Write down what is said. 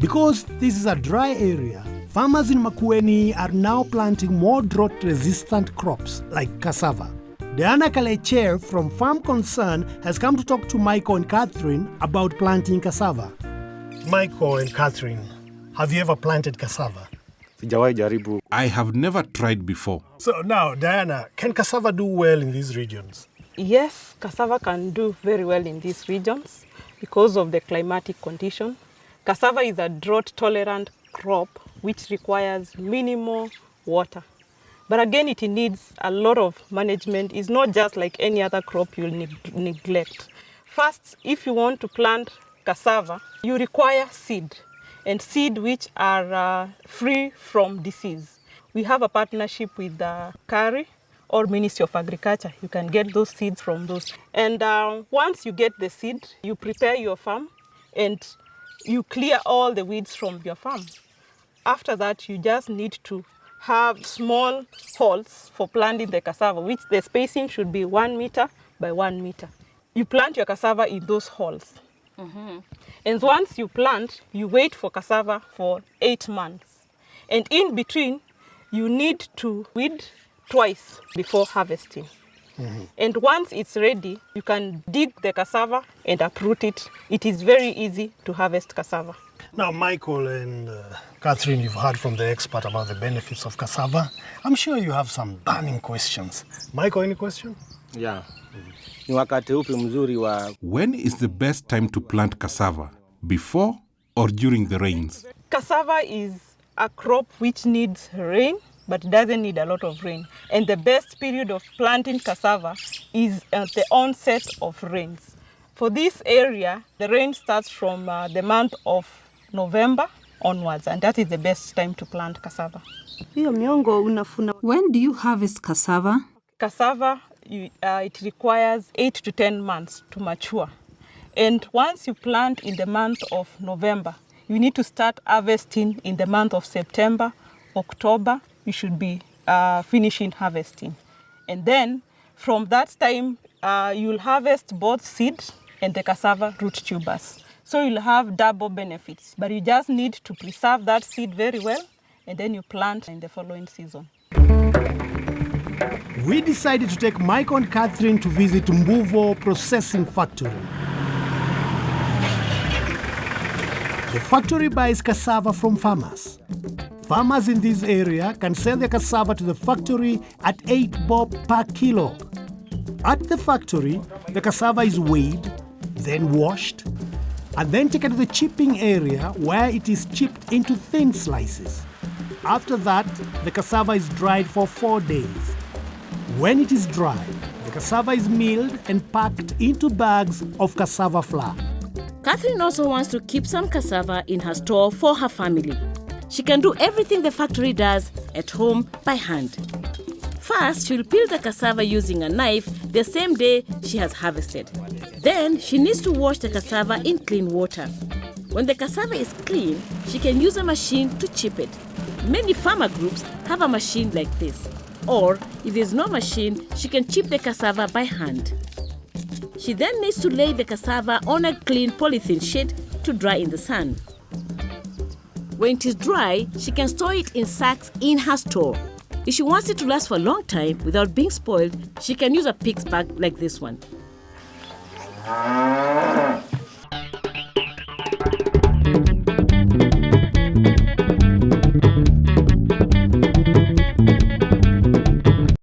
Because this is a dry area, farmers in Makueni are now planting more drought-resistant crops like cassava. Diana Kalecher from Farm Concern has come to talk to Michael and Catherine about planting cassava. Michael and Catherine, have you ever planted cassava? I have never tried before. So now, Diana, can cassava do well in these regions? Yes, cassava can do very well in these regions because of the climatic condition. Cassava is a drought-tolerant crop which requires minimal water. But again, it needs a lot of management. It's not just like any other crop you'll neglect. First, if you want to plant cassava, you require seed, and seed which are free from disease. We have a partnership with CARI or Ministry of Agriculture. You can get those seeds from those. And once you get the seed, you prepare your farm and you clear all the weeds from your farm. After that, you just need to have small holes for planting the cassava, which the spacing should be 1 meter by 1 meter. You plant your cassava in those holes. Mm-hmm. And once you plant, you wait for cassava for 8 months. And in between, you need to weed twice before harvesting. Mm-hmm. And once it's ready, you can dig the cassava and uproot it. It is very easy to harvest cassava. Now, Michael and Catherine, you've heard from the expert about the benefits of cassava. I'm sure you have some burning questions. Michael, any question? Yeah. When is the best time to plant cassava? Before or during the rains? Cassava is a crop which needs rain, but doesn't need a lot of rain. And the best period of planting cassava is at the onset of rains. For this area, the rain starts from the month of November onwards, and that is the best time to plant cassava. When do you harvest cassava? Cassava, it requires 8 to 10 months to mature. And once you plant in the month of November, you need to start harvesting in the month of September, October. You should be finishing harvesting. And then from that time, you'll harvest both seed and the cassava root tubers. So you'll have double benefits, but you just need to preserve that seed very well, and then you plant in the following season. We decided to take Michael and Catherine to visit Mbuvo Processing Factory. The factory buys cassava from farmers. Farmers in this area can sell their cassava to the factory at 8 bob per kilo. At the factory, the cassava is weighed, then washed, and then taken to the chipping area where it is chipped into thin slices. After that, the cassava is dried for 4 days. When it is dry, the cassava is milled and packed into bags of cassava flour. Catherine also wants to keep some cassava in her store for her family. She can do everything the factory does at home by hand. First, she'll peel the cassava using a knife the same day she has harvested. Then, she needs to wash the cassava in clean water. When the cassava is clean, she can use a machine to chip it. Many farmer groups have a machine like this. Or, if there's no machine, she can chip the cassava by hand. She then needs to lay the cassava on a clean polythene sheet to dry in the sun. When it is dry, she can store it in sacks in her store. If she wants it to last for a long time without being spoiled, she can use a pig's bag like this one.